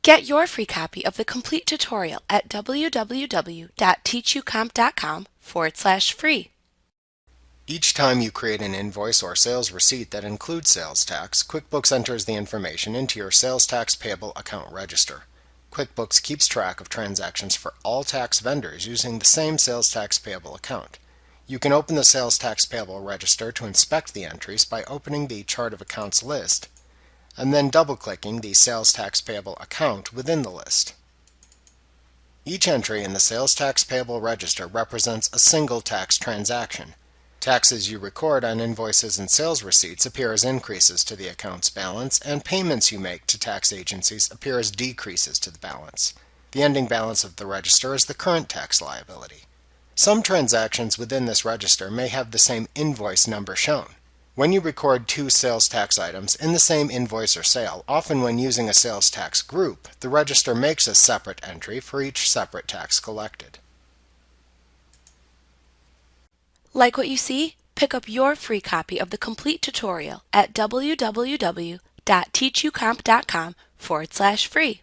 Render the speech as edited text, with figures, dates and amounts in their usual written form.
Get your free copy of the complete tutorial at www.teachucomp.com/free. Each time you create an invoice or sales receipt that includes sales tax, QuickBooks enters the information into your sales tax payable account register. QuickBooks keeps track of transactions for all tax vendors using the same sales tax payable account. You can open the sales tax payable register to inspect the entries by opening the Chart of Accounts list and then double-clicking the sales tax payable account within the list. Each entry in the sales tax payable register represents a single tax transaction. Taxes you record on invoices and sales receipts appear as increases to the account's balance, and payments you make to tax agencies appear as decreases to the balance. The ending balance of the register is the current tax liability. Some transactions within this register may have the same invoice number shown. When you record two sales tax items in the same invoice or sale, often when using a sales tax group, the register makes a separate entry for each separate tax collected. Like what you see? Pick up your free copy of the complete tutorial at www.teachucomp.com/free.